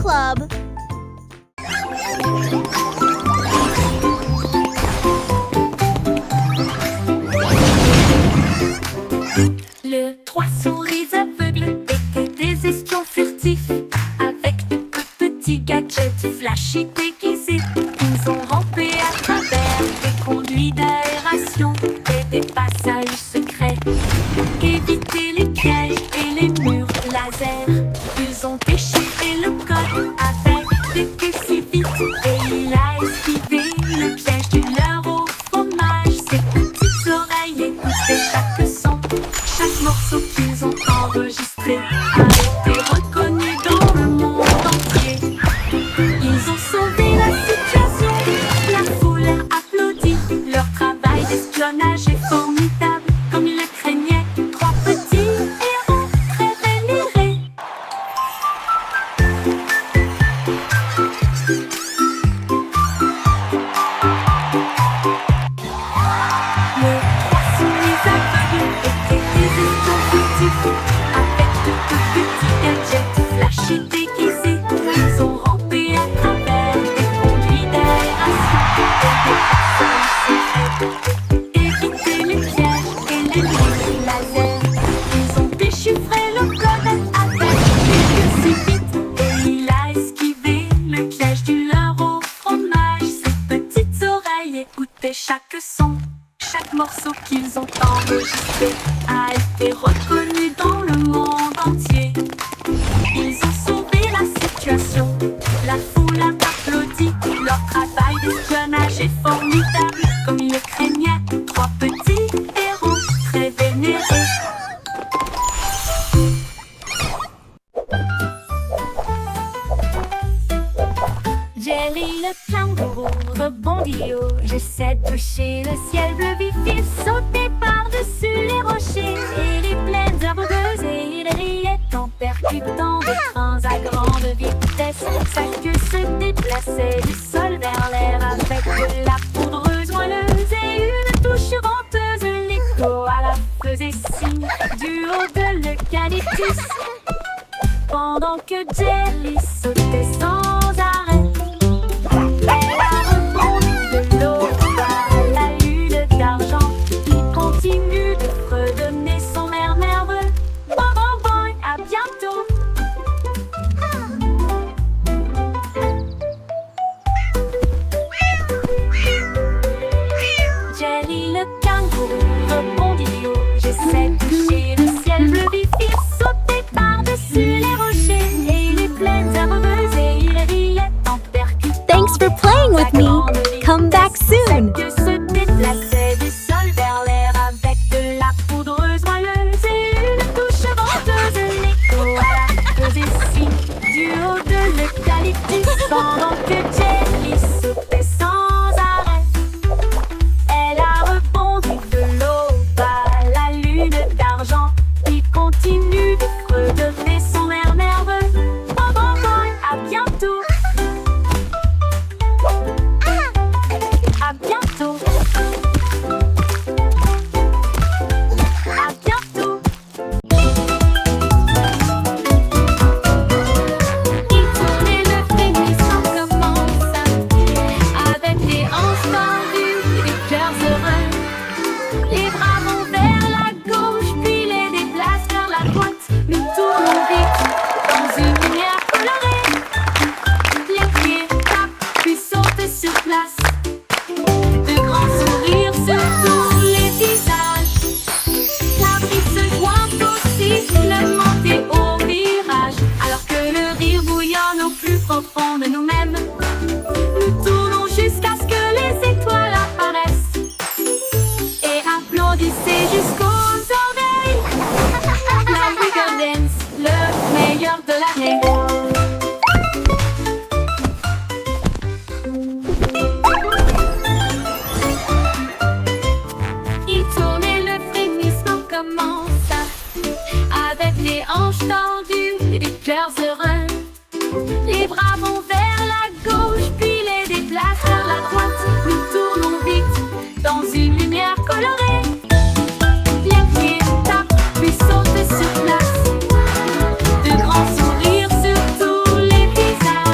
Club. Le trois souris aveugles étaient des espions furtifs, avec de petits gadgets flashy déguisés. Ils ont rampé à travers des conduits d'aération et des passages secrets, évité les pièges et les murs laser. Ils ont déchiré le code avec des queues si vite, et il a esquivé le piège du leurre au fromage. Ses petites oreilles écoutaient chaque son. Chaque morceau qu'ils ont enregistré a été reconnu dans le monde entier. Ils ont sauvé la situation, la foule a applaudi. Leur travail d'espionnage est formidable, comme ils le craignaient. Trois petits héros très vénérés. Les trois souris aveugles étaient des espions furtifs, avec de petits gadgets flashy déguisés. Ils ont rampé à travers des conduits d'aération et des passages secrets, évité les pièges et les murs laser. Ils ont déchiffré le code avec des queues si vite, et il a esquivé le piège du leurre au fromage. Ses petites oreilles écoutaient chaque son. Chaque morceau qu'ils ont enregistré a été reconnu dans le monde entier. Ils ont sauvé la situation, la foule a applaudi. Leur travail d'espionnage est formidable, comme ils le craignaient. Trois petits héros très vénérés. Jerry le kangourou rebondit haut. J'essaie de toucher le ciel bleu vif. Il sautait par-dessus les rochers et les plaines herbeuses, et il riait en percutant des trains à grande vitesse. Sa queue se déplaçait du sol vers l'air avec de la poudreuse moelleuse et une touche venteuse. L'écho à la faisait signe du haut de l'eucalyptus, pendant que Jerry sautait sans arrêt. Elle a rebondi de l'eau à la lune d'argent, qui continue de fredonner son air nerveux. Bon, bon, bon, à bientôt. Jerry le kangourou rebondit haut. J'essaie de toucher le ciel bleu vif. Il sautait par-dessus les rochers et les plaines herbeuses, et il riait en percutant. Thanks for playing with me. Come back soon. Que se déplaçait du sol vers l'air avec de la poudreuse moelleuse et une touche venteuse. L'écho à la faisait signe du haut de l'eucalyptus, pendant que Jerry sautait sans arrêt. Elle a rebondi de l'aube à la lune d'argent, qui continue de fredonner son air nerveux. Bon, bon, bon, à bientôt. À bientôt. À bientôt. Il tournait le frémissant comme ça, avec les hanches tendues et les cœurs heureux. Les bras vont vers la gauche, puis les déplacent vers la droite. Nous tournons vite dans une lumière colorée. Les pieds tapent, puis sautent sur place. De grands sourires sur tous les visages. La brise se joint aussi le monter au virage. Alors que le rire bouillonne au plus profond de nous-mêmes, nous tournons jusqu'à ce que les étoiles apparaissent. Et applaudissez jusqu'aux oreilles. La Wiggle Dance, le meilleur de l'année. Il tournait, le frémissement commença, avec les hanches tendues et les cœurs heureux. Les bras vont vers la gauche, puis les déplacent vers la droite. Nous tournons vite dans une lumière colorée. Les pieds tapent, puis sautent sur place. De grands sourires sur tous les visages.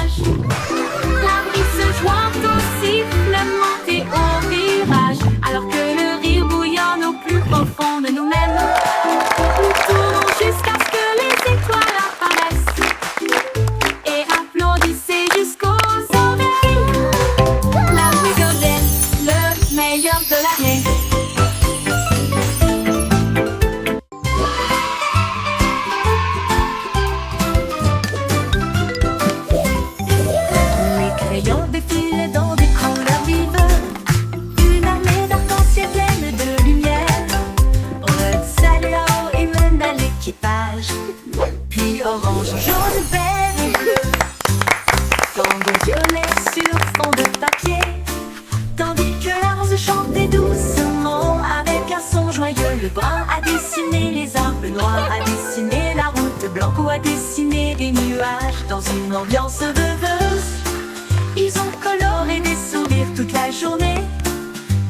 nuages. Puis orange, jaune, vert et bleu. Tendons violet sur fond de papier. Tandis que la rose chantait doucement avec un son joyeux. Le brun a dessiné les arbres, le noir a dessiné la route, blanc a dessiné des nuages dans une ambiance rêveuse. Ils ont coloré des sourires toute la journée.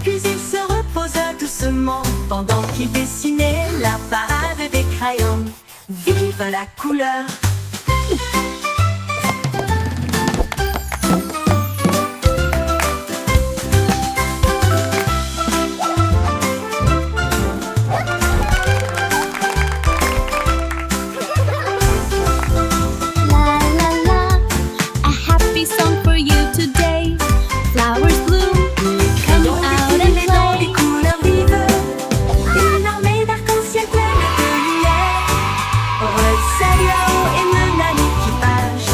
Puis ils se reposent doucement pendant qu'ils dessinaient la parade des crayons. Vive la couleur! La la la, a happy song for you today. Flowers bloom, come out and Défilés dans play. des couleurs vives, une armée d'arc-en-ciel pleine de lumière. Rose, celle-là-haut et même à l'équipage.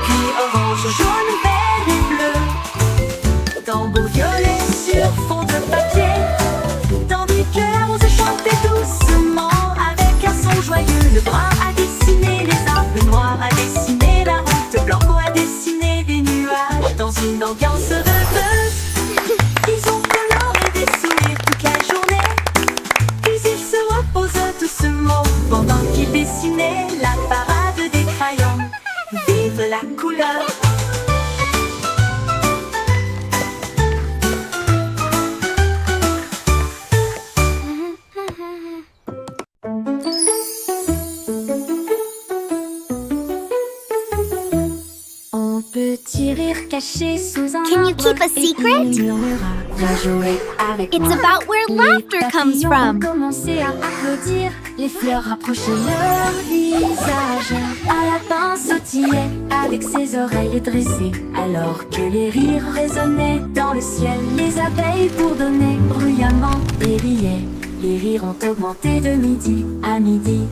Puis orange, jaune, vert et bleu. Tambour violet sur fond de papier. Tandis que la rose chantait doucement avec un son joyeux. Le brun a dessiné les arbres, le noir a dessiné la route, blanc a dessiné des nuages dans une ambiance rêveuse. Ils ont coloré des sourires toute la journée. Puis ils se reposent doucement pendant qu'ils dessinaient la parade des crayons. Vive la couleur! Un petit rire caché sous un Can you keep a arbre, et secret? il murmura, viens jouer avec It's moi. about where Les laughter comes papillons from. ont commencé à applaudir, les fleurs rapprochaient leur visage. Un lapin sautillait avec ses oreilles dressées, alors que les rires résonnaient dans le ciel. Les abeilles bourdonnaient bruyamment et riaient. Les rires ont augmenté de midi à midi.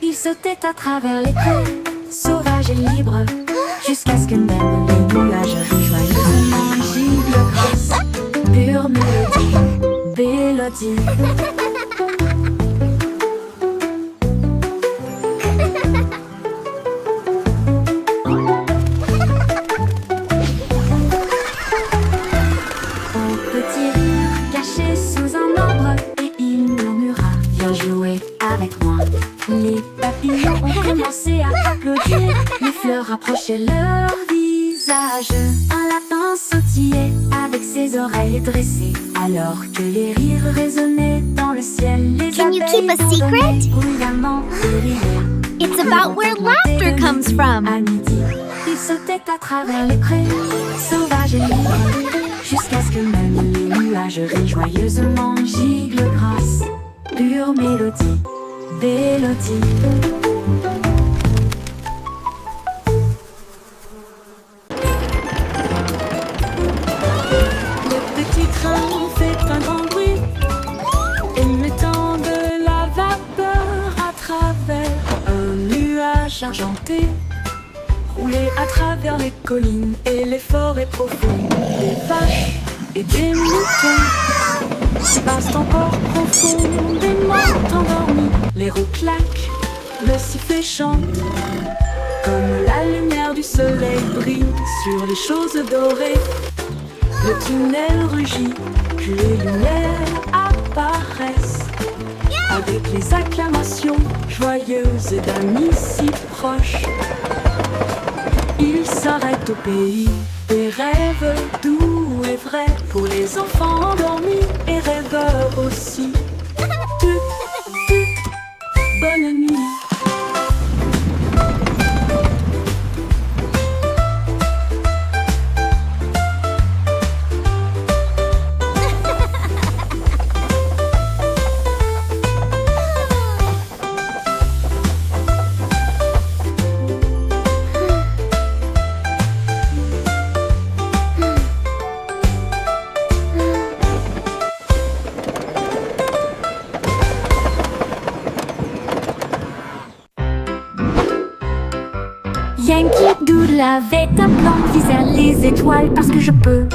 Ils sautaient à travers les prés, sauvages et libres, jusqu'à ce que même les nuages joyeusement gibent grâce. Pure mélodie, mélodie. Un petit rire caché sous un arbre, et il murmura, viens jouer avec moi. Les papillons ont commencé à applaudir, les fleurs rapprochaient leur visage. Un lapin sautillait avec ses oreilles dressées, alors que les rires résonnaient dans le ciel. Les Can you abeilles keep a secret? bourdonnaient bruyamment et riaient. It's about where laughter comes from. À midi, ils sautaient à travers les prés, sauvages et libres, jusqu'à ce que même les nuages rient joyeusement giclent grâce. Pure mélodie, mélodie. Le petit train fait un grand bruit, émettant de la vapeur à travers un nuage argenté. Rouler à travers les collines et les forêts profondes. Des vaches et des moutons passent encore profondément endormis. Les roues claquent, le sifflet chante, comme la lumière du soleil brille sur les choses dorées. Le tunnel rugit, puis les lumières apparaissent, avec les acclamations joyeuses d'amis si proches. Il s'arrête au pays des rêves doux et vrais, pour les enfants endormis et rêveurs aussi. Bonne nuit. Yankee Doodle avait un plan, viser les étoiles parce que je peux.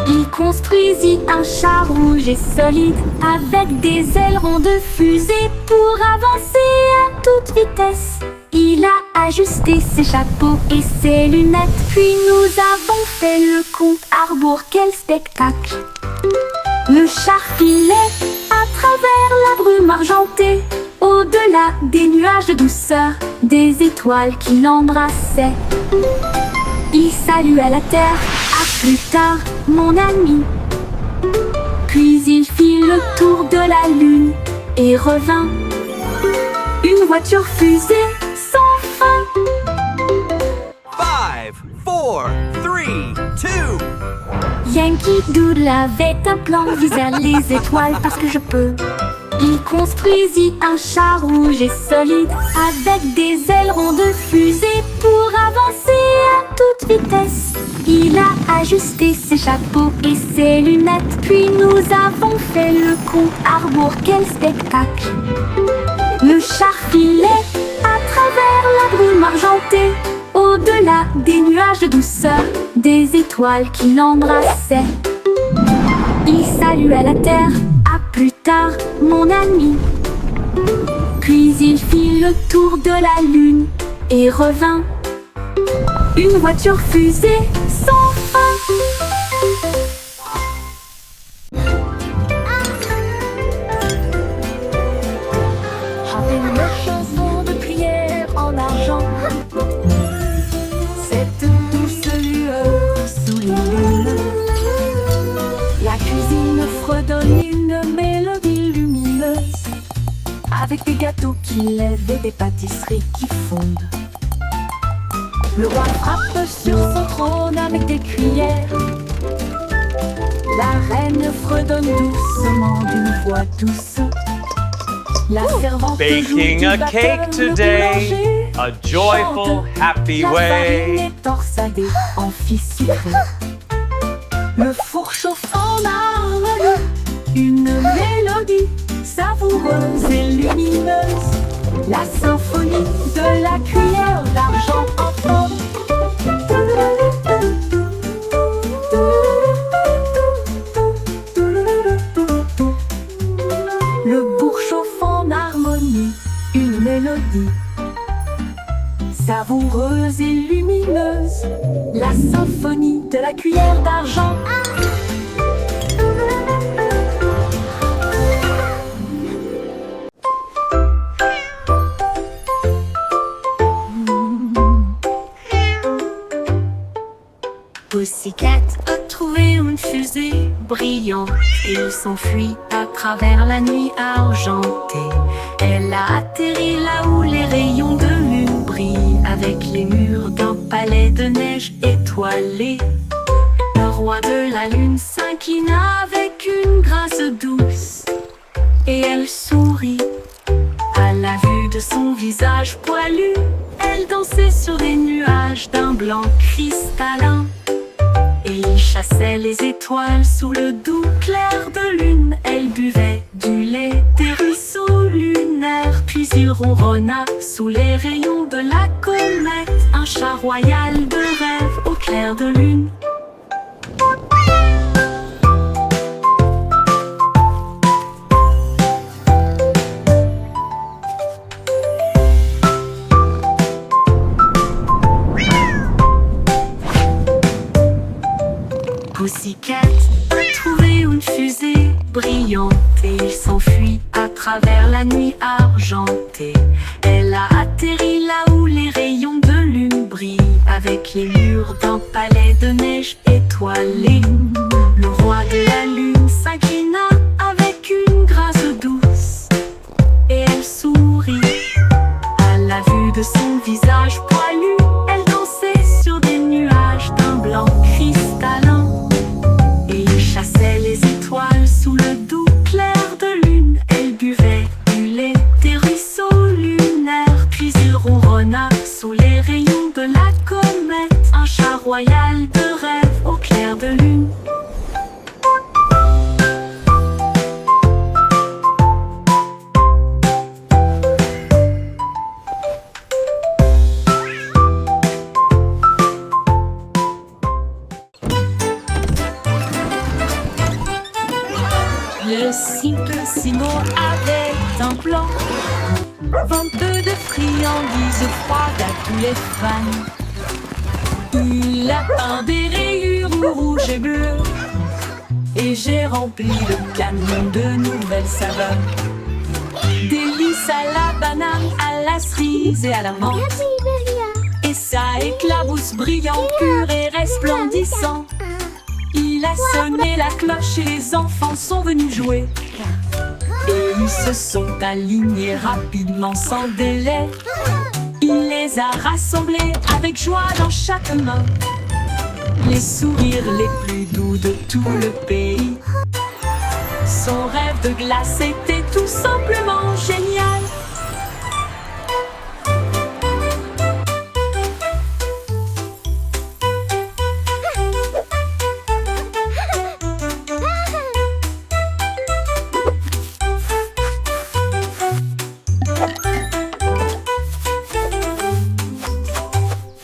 Il construisit un char rouge et solide avec des ailerons de fusée pour avancer à toute vitesse. Il a ajusté ses chapeaux et ses lunettes, puis nous avons fait le compte à rebours. Quel spectacle! Le char filait à travers la brume argentée, au-delà des nuages de douceur, des étoiles qui l'embrassaient. Il saluait la terre, à plus tard, mon ami. Puis il fit le tour de la lune et revint. Une voiture fusée sans fin. 5, 4, 3, 2. Yankee Doodle avait un plan, visant les étoiles parce que je peux. Il construisit un char rouge et solide avec des ailerons de fusée pour avancer à toute vitesse. Il a ajusté ses chapeaux et ses lunettes, puis nous avons fait le compte à rebours. Quel spectacle! Le char filait à travers la brume argentée, au-delà des nuages de douceur, des étoiles qui l'embrassaient. Il saluait la terre, à plus tard, mon ami. Puis il fit le tour de la lune et revint. Une voiture fusée sans fin. J'avais une chanson de prière en argent. Cette douce lueur sous les lunes. La cuisine fredonne une mélodie lumineuse, avec des gâteaux qui lèvent et des pâtisseries qui fondent. Le roi frappe sur son trône avec des cuillères. La reine fredonne doucement d'une voix douce. La servante joue Baking du a batteur, cake le today, boulanger a joyful, chante. happy La farine way. est torsadée en fils sucré. Le four chauffe en harmonie, une mélodie savoureuse et lumineuse. La symphonie de la cuillère d'argent en forme. Le bourg chauffe en harmonie, une mélodie savoureuse et lumineuse. La symphonie de la cuillère d'argent. Pussycat a trouvé une fusée brillante et il s'enfuit à travers la nuit argentée. Elle a atterri là où les rayons de lune brillent, avec les murs d'un palais de neige étoilé. Le roi de la lune s'inclina avec une grâce douce et elle sourit à la vue de son visage poilu. Elle dansait sur des nuages d'un blanc cristallin. Et il chassait les étoiles sous le doux clair de lune. Elle buvait du lait des ruisseaux lunaires. Puis il ronronna sous les rayons de la comète. Un chat royal de rêve au clair de lune. Pussycat a trouvé une fusée brillante et il s'enfuit à travers la nuit argentée. Elle a atterri là où les rayons de lune brillent, avec les murs d'un palais de neige étoilé. Le roi de la lune s'inclina avec une grâce douce et elle sourit à la vue de son visage poilu. Elle dansait sur des nuages d'un blanc cristallin. Chassait les étoiles sous le doux clair de lune. Elle buvait du lait des ruisseaux lunaires. Puis il ronronna sous les rayons de la comète. Un chat royal de rêve au clair de lune. Le simple Simon avait un plan. Vendre de friandises froides à tous les fans. Il a peint des rayures rouges et bleues. Et j'ai rempli le camion de nouvelles saveurs. Délices à la banane, à la cerise et à la menthe. Et ça éclabousse brillant, pur et resplendissant. Il a sonné la cloche et les enfants sont venus jouer. Et ils se sont alignés rapidement sans délai. Il les a rassemblés avec joie dans chaque main. Les sourires les plus doux de tout le pays. Son rêve de glace était tout simplement génial.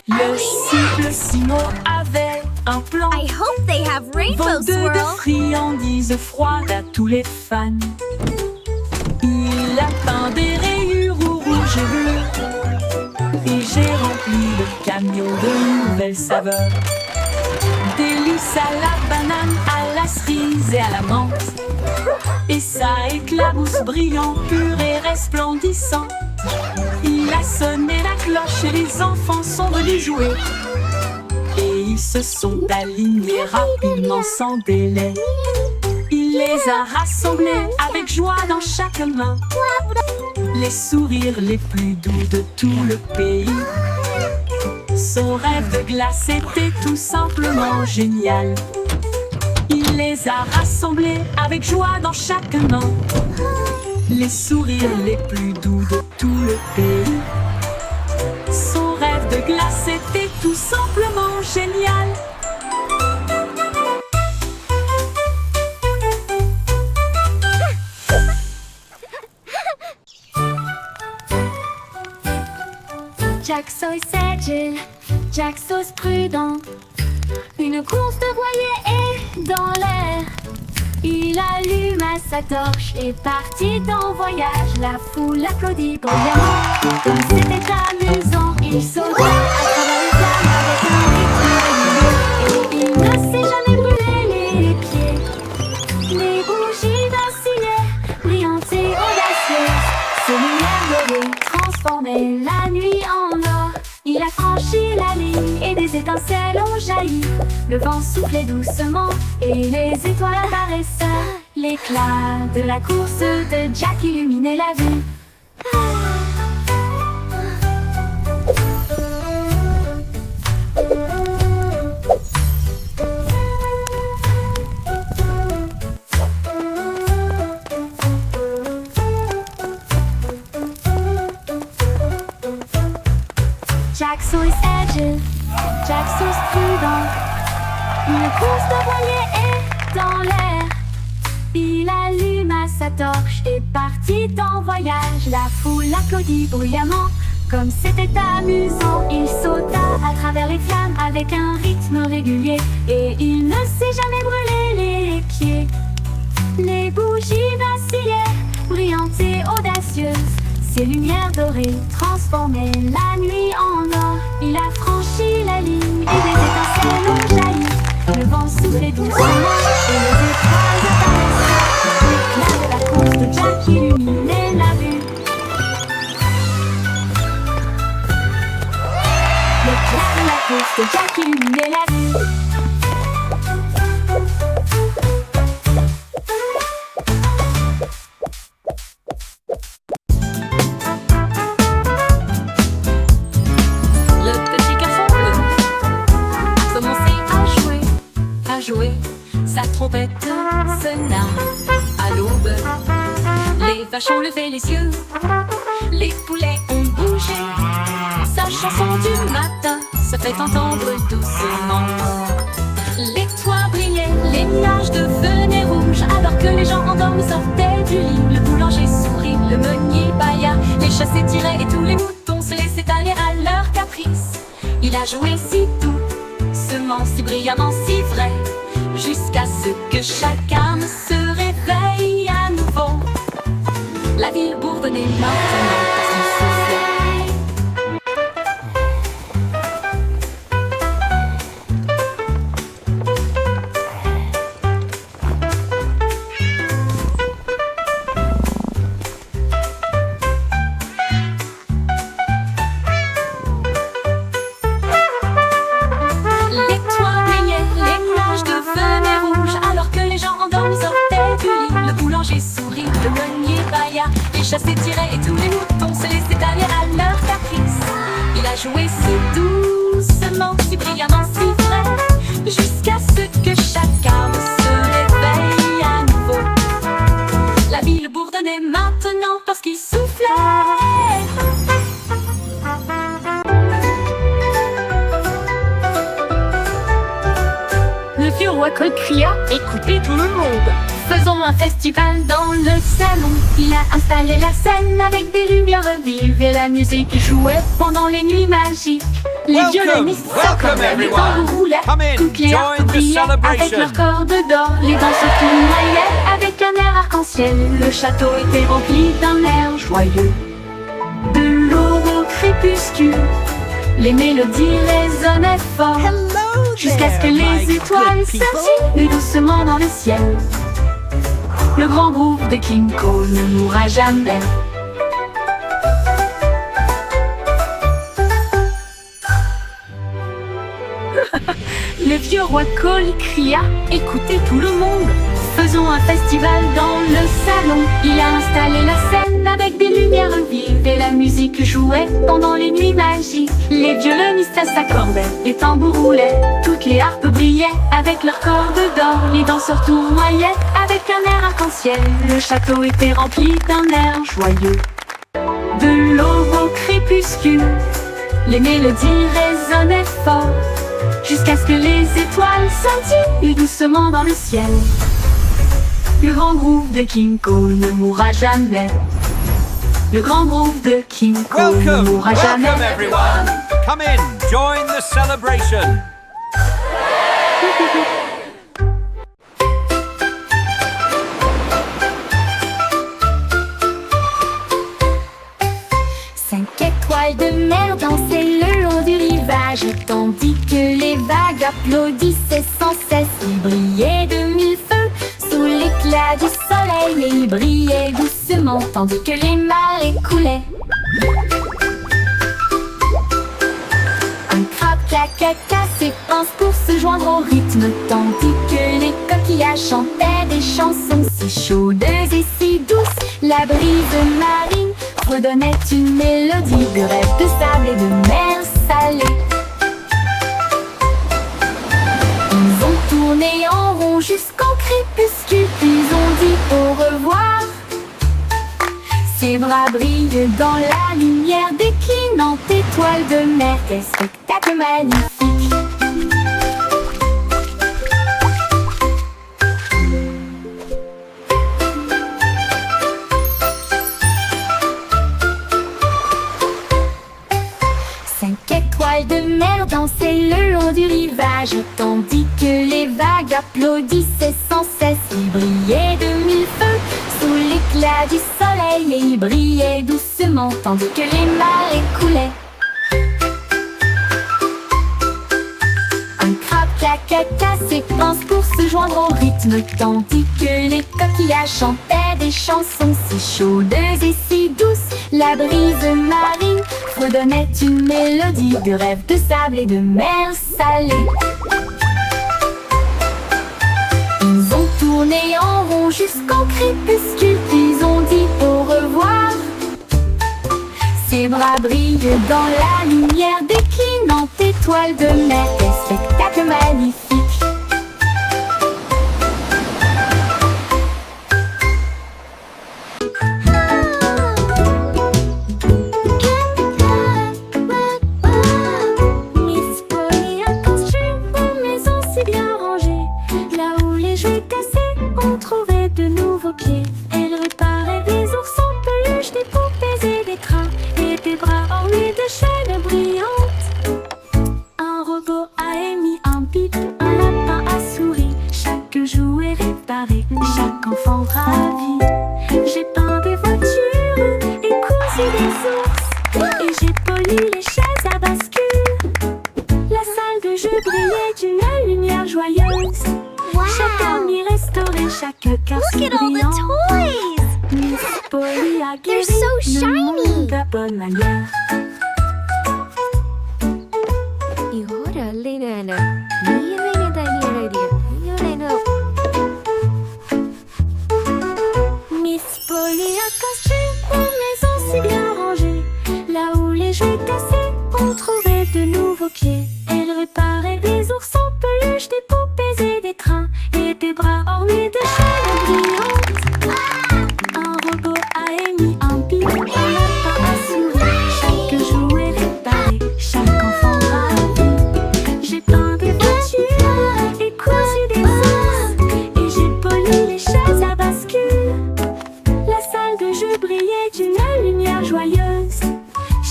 Le simple Simon avait un plan. I hope they have rainbow Vendre de swirl. friandises froides à tous les fans. Il a peint des rayures rouges et bleues. Et j'ai rempli le camion de nouvelles saveurs. Délices à la banane, à la cerise et à la menthe. Et ça éclabousse brillant, pur et resplendissant. Il a sonné la cloche et les enfants sont venus jouer. Et ils se sont alignés rapidement sans délai. Il les a rassemblés avec joie dans chaque main. Les sourires les plus doux de tout le pays. Son rêve de glace était tout simplement génial. Il les a rassemblés avec joie dans chaque main. Les sourires les plus doux de tout le pays. Son rêve de glace était tout simplement génial. Jack Sauce agile, Jack Sauce prudent. Une course de voilier est dans l'air. Il alluma sa torche et partit en voyage. La foule applaudit bruyamment. Comme c'était amusant, il sauta à travers les flammes avec un rythme régulier. Et il ne s'est jamais brûlé les pieds. Les bougies vacillaient, brillantes et audacieuses. Ses lumières dorées transformaient la nuit en or. Il a franchi la ligne et des étincelles ont jailli. Le vent soufflait doucement et les étoiles apparaissaient. L'éclat de la course de Jack illuminait la vue. Jack Sauce agile, Jack Sauce prudent. Une course de voilier est dans l'air. Il alluma sa torche et partit en voyage. La foule applaudit bruyamment. Comme c'était amusant, il sauta à travers les flammes avec un rythme régulier. Et il ne s'est jamais brûlé les pieds. Les bougies vacillaient, brillantes et audacieuses. Ses lumières dorées transformaient la nuit en or. Il a franchi la ligne et des étincelles ont jailli. Le vent soufflait doucement et les étoiles apparaissaient. L'éclat de la course de Jack illuminait la vue. L'éclat de la course de Jack illuminait la vue. Sa trompette sonna à l'aube. Les vaches ont levé les yeux, les poulets ont bougé. Sa chanson du matin se fait entendre doucement. Les toits brillaient, les nuages devenaient rouges. Alors que les gens endormis sortaient du lit. Le boulanger sourit, le meunier bâilla. Les chats s'étiraient et tous les moutons se laissaient aller à leur caprice. Il a joué si doux, semant si brillamment, si vrai, jusqu'à ce que chaque âme se réveille. bourdonnait maintenant parce qu'il soufflait. Les toits brillaient, les nuages devenaient rouges, alors que les gens endormis sortaient du lit. Le boulanger sourit, le meunier bâilla, les chats s'étiraient et tous les moutons se laissaient aller à leur caprice. Il a joué si doucement, si brillamment, si vrai, jusqu'à ce que chaque arbre se réveille à nouveau. La ville bourdonnait maintenant parce qu'il soufflait. Le vieux roi Cole cria: écoutez tout le monde, faisons un festival dans le salon. Il a installé la scène avec des lumières vives et la musique jouait pendant les nuits magiques. Les violonistes s'accordaient, les tambours roulaient, toutes les harpes brillaient avec leurs cordes d'or. Les danseurs tournoyaient avec un air arc-en-ciel. Le château était rempli d'un air joyeux. De l'aube au crépuscule, les mélodies résonnaient fort, jusqu'à ce que les étoiles scintillent doucement dans le ciel. Le grand groupe de King Cole ne mourra jamais. Le vieux roi Cole cria: écoutez tout le monde, faisons un festival dans le salon. Il a installé la scène avec des lumières vives et la musique jouait pendant les nuits magiques. Les violonistes s'accordaient, les tambours roulaient, toutes les harpes brillaient avec leurs cordes d'or. Les danseurs tournoyaient avec un air arc-en-ciel. Le château était rempli d'un air joyeux. De l'aube au crépuscule, les mélodies résonnaient fort, jusqu'à ce que les étoiles scintillent doucement dans le ciel. Le grand groupe de King Cole ne mourra jamais. Le grand groupe de King Cole ne Welcome, mourra jamais. welcome everyone. Come in, join the celebration. Cinq étoiles de mer dansaient le long du rivage, tandis que les vagues applaudissaient sans cesse. Ils brillaient de mille feux sous l'éclat du soleil, et ils brillaient doucement tandis que les marées coulaient. Un crabe caca ses pinces pour se joindre au rythme, tandis que les coquillages chantaient des chansons si chaudes et si douces. La brise marine redonnait une mélodie de rêve de sable et de mer salée. Ils ont tourné en rond jusqu'au crépuscule, puis ont dit au revoir. Ses bras brillent dans la lumière déclinante étoile de mer. Quel spectacle magnifique! Cinq étoiles de mer dansaient le long du rivage, tandis que les vagues applaudissaient sans cesse. Ils brillaient de mille feux sous l'éclat du soleil, et ils brillaient doucement tandis que les marées coulaient. Un crabe caca ses pinces pour se joindre au rythme, tandis que les coquillages chantaient des chansons si chaudes et si douces. La brise marine redonnait une mélodie de rêve de sable et de mer salée. Ils ont tourné en rond jusqu'au crépuscule, puis ont dit au revoir. Ses bras brillent dans la lumière déclinante étoile de mer. Quel spectacle magnifique! Miss Polly a construit une maison si bien rangée. Là où les jouets cassés ont trouvé de nouveaux pieds. Elle réparait des oursons peluches, des poupées et des crins, et des bras ornés de chaînes brillantes. Un robot a émis un bip, un lapin a souri. Chaque jouet réparé, chaque enfant ravi. J'ai peint des voitures et brillant. toys! Miss Polly a They're guéri so le shiny. monde à bonne manière. Miss Polly a construit une maison si bien rangée. Là où les jouets cassés, on trouvait de nouveaux pieds. Elle réparait des ours en peluche, des poupées et des trains, et des bras ornés de chaînes brillantes. Un robot a émis un pic, un lapin a souri. Chaque jouet réparé, chaque enfant ravi. J'ai peint des voitures et cousu des ours, et j'ai poli les chaises à bascule. La salle de jeu brillait d'une lumière joyeuse.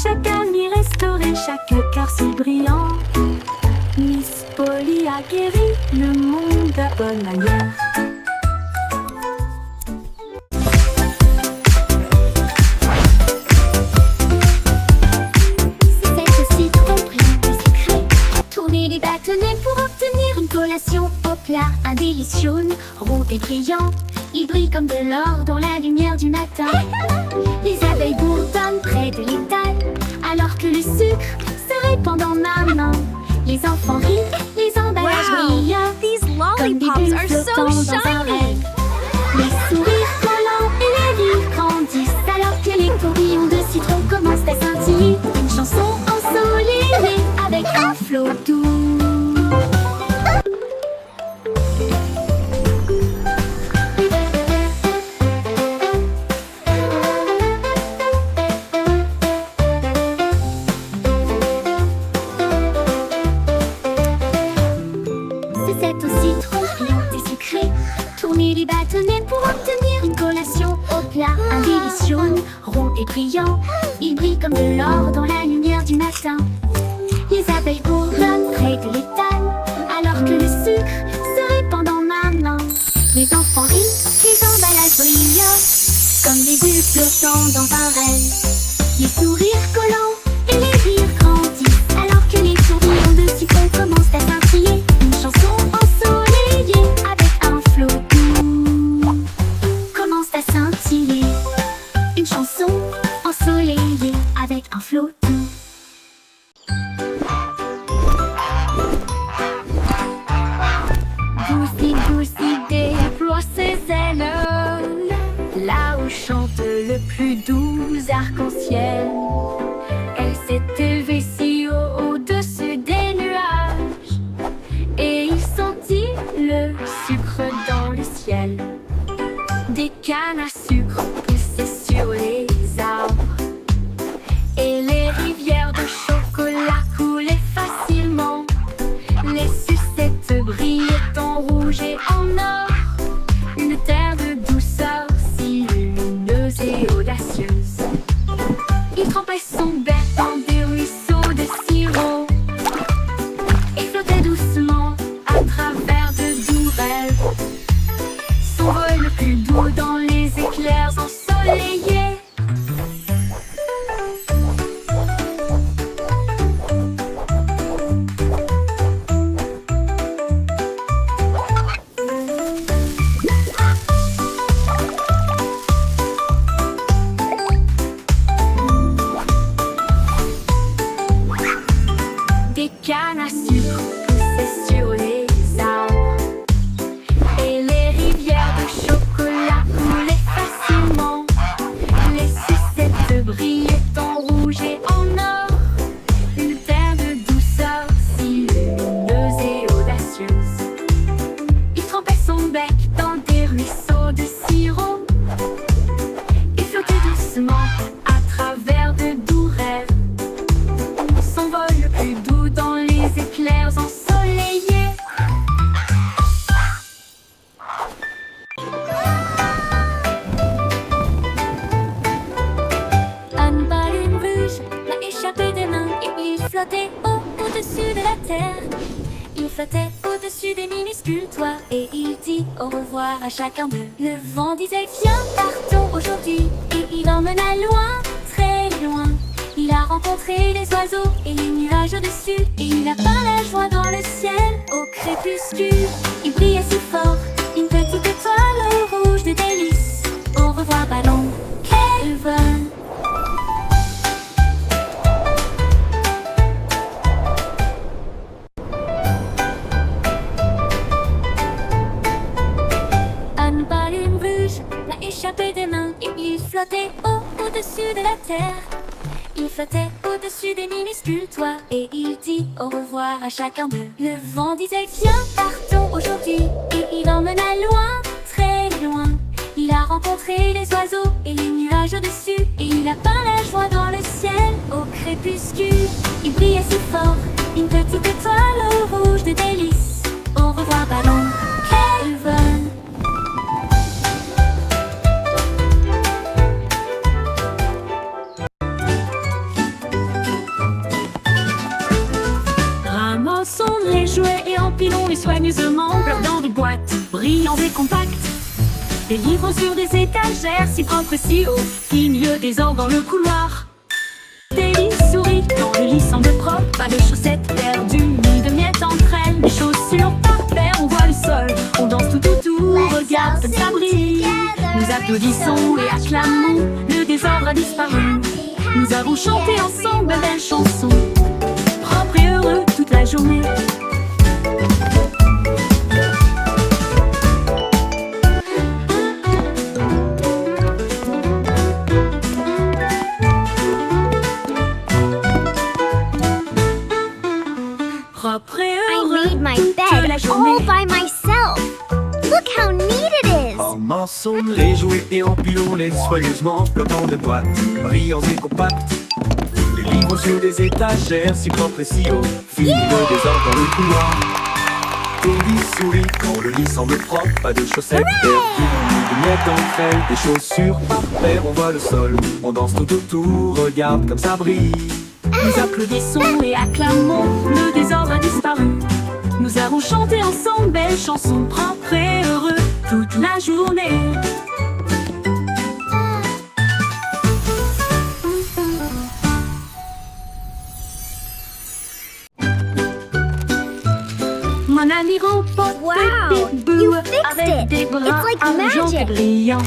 Chaque ami restauré, chaque cœur si brillant. Miss Polly a guéri le monde à bonne manière. C'est aussi trop brillant et secret. Tourner les bâtonnets pour obtenir une collation au plat. Un délice jaune, rond et brillant. Il brille comme de l'or dans la lumière du matin. Les abeilles bourdonnent près de l'étal, alors que le sucre se répand dans ma main. Les enfants rient, les emballages brillent. These Comme des lollipops bulles are so flottant dans un shiny. rêve. Les sourires collants et les rires grandissent, alors que les tourbillons de citron commencent à scintiller. Une chanson ensoleillée avec un flot doux. C'est aussi trop brillant et secret. Tourner les bâtonnets pour obtenir une collation au plat. Un délice jaune, rond et brillant. Il brille comme de l'or dans la lumière du matin. Les abeilles bourdonnent près de l'étal, alors que le sucre se répand dans ma main. Les enfants rient, les emballages brillent, comme des bulles flottant dans un rêve. Les sourires collants et les rires grandissent, alors que les tourbillons de citron commencent à scintiller. Une chanson ensoleillée avec un flot doux commence à scintiller. Une chanson ensoleillée avec un flot doux. Goosey, Goosey déploie ses ailes, là où chante le plus doux arc-en-ciel. Elle s'est élevée si haut au-dessus des nuages, et il sentit le sucre dans le ciel. Des cannes à sucre poussaient sur les arbres, et les rivières de chocolat coulaient facilement. Les sucettes brillaient en rouge et en or, une terre de douceur si lumineuse et audacieuse. Il trempait son bec dans des ruisseaux de sirop et flottait doucement à travers de doux rêves. Son vol le plus doux dans les éclairs ensoleillés. Des cannes à sucre poussaient sur les arbres, et les rivières de chocolat coulaient facilement. Les sucettes brillaient en rouge et en or, une terre de douceur si lumineuse et audacieuse. Il trempait son bec dans des ruisseaux de sirop et flottait doucement à travers de doux rêves. Son vol le plus doux dans les éclairs ensoleillés. Une baleine rouge l'a échappé des mains et il flottait au-dessus de la terre. Il flottait au-dessus des minuscules toits et il dit au revoir à chacun d'eux. Le vent disait viens partons aujourd'hui et il emmena loin, très loin. Il a rencontré les oiseaux et les nuages au-dessus, et il a peint la joie dans le ciel au crépuscule. Il brillait si fort, une petite étoiles rouges de délices. Au revoir ballon, quel vol. Un ballon rouge l'a échappé des mains et il flottait au-dessus de la terre. Il flottait au-dessus des minuscules toits et il dit au revoir à chacun d'eux. Le vent disait viens partons aujourd'hui et il emmena loin, très loin. Il a rencontré les oiseaux et les nuages au-dessus et il a peint la joie dans le ciel au crépuscule. Il brillait si fort, une petite étoile rouge de délices. Au revoir ballon, quel vol. Ramassons les jouets et empilons-les soigneusement dans des boîtes brillantes et compactes. Des livres sur des étagères si propres si hauts, qui mieux désordre dans le couloir. Des lits souris dans le lit semble propre, pas de chaussettes perdues ni de miettes entre elles. Les chaussures par paire, on voit le sol, on danse tout autour, regarde comme ça brille. Nous applaudissons et acclamons, le désordre a disparu. Nous avons chanté ensemble de belles chansons, propres et heureux toute la journée. Propre et I heureux made my toute bed la all journée. by myself. Look how neat it is. Ramassons les jouets et empilons-les soigneusement dans de boîtes brillants et compactes. Les livres sur des étagères si propres et si hauts, fini le désordre dans le couloir. Des lits souris quand le lit semble propre, pas de chaussettes perdues ni de miettes entre elles. Des chaussures par paire, on voit le sol, on danse tout autour, regarde comme ça brille. Nous applaudissons et acclamons, le désordre a disparu. Nous avons chanté ensemble belles chansons, propres et heureux toute la journée. Mon ami robot Wow, Bébé you Boo, fixed avec it. des bras It's like argent et magic. brillants.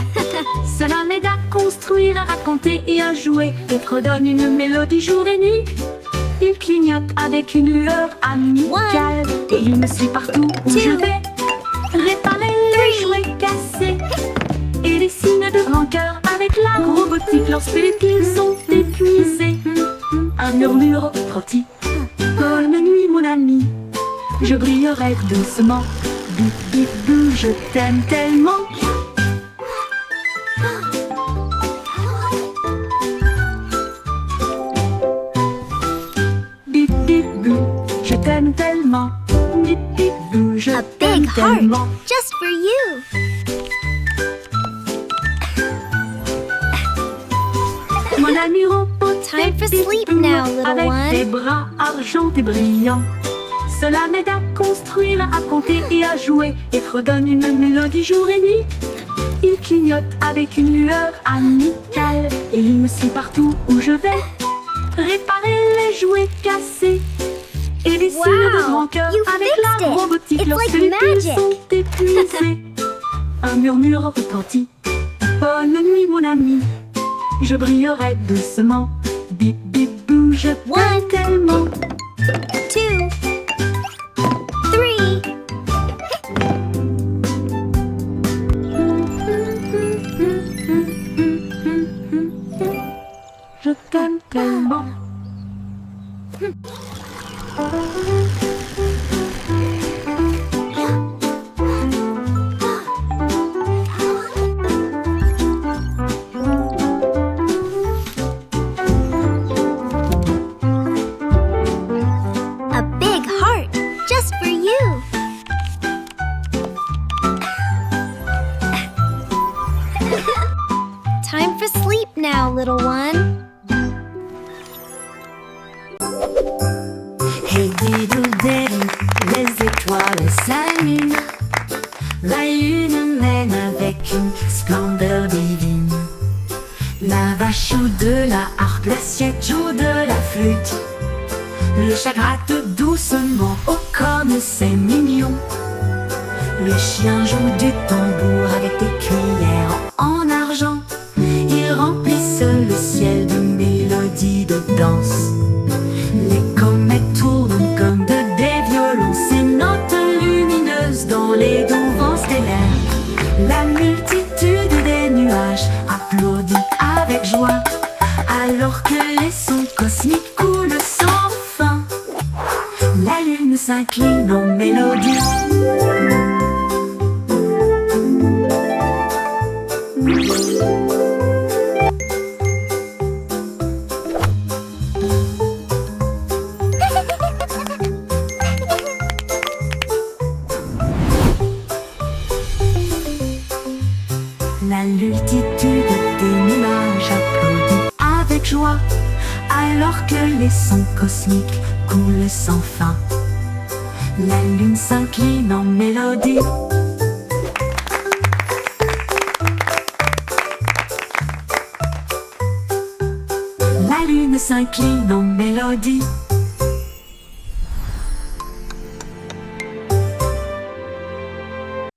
Cela m'aide à construire, à raconter et à jouer, et redonne une mélodie jour et nuit. Il clignote avec une lueur amicale et il me suit partout où je vais. Réparer les jouets cassés et les signes de rancœur avec la robotique lorsque les piles sont épuisés. Un murmure rôti. Bonne nuit mon ami, je brillerai doucement. Bip bip bou, je t'aime tellement. Bip bip bou, je t'aime tellement. Bip bip bou, je A t'aime big heart tellement. just for you. Mon ami robot, Time for Bip sleep Boo, now, little avec one. des bras argentés brillants. Cela m'aide à construire, à raconter et à jouer, et redonne une mélodie jour et nuit. Il clignote avec une lueur amicale et il me suit partout où je vais. Réparer les jouets cassés et les signes de Wow, rancœur you avec fixed la it. robotique It's lorsque like les piles magic. sont épuisées. Un murmure retentit. Bonne nuit mon ami, je brillerai doucement. Bip bip bou, je t'aime One. tellement. 2, 3. Je t'aime tellement. A big heart just for you. Time for sleep now, little one. Hey diddle diddle, les étoiles s'allument. La lune mène avec une splendeur divine. La vache joue de la harpe, l'assiette joue de la flûte. Le chat gratte doucement, oh comme c'est mignon. Le chien joue du tambour avec des cuillères en argent. Ils remplissent le ciel de mélodies de danse. Les comètes tournent comme des violons, ces notes lumineuses dans les doux vents stellaires. La multitude des nuages applaudit avec joie, alors que les sons cosmiques coulent sans fin. La lune s'incline en mélodie. La multitude des nuages applaudit avec joie, alors que les sons cosmiques coulent sans fin. La lune s'incline en mélodie. La lune s'incline en mélodie.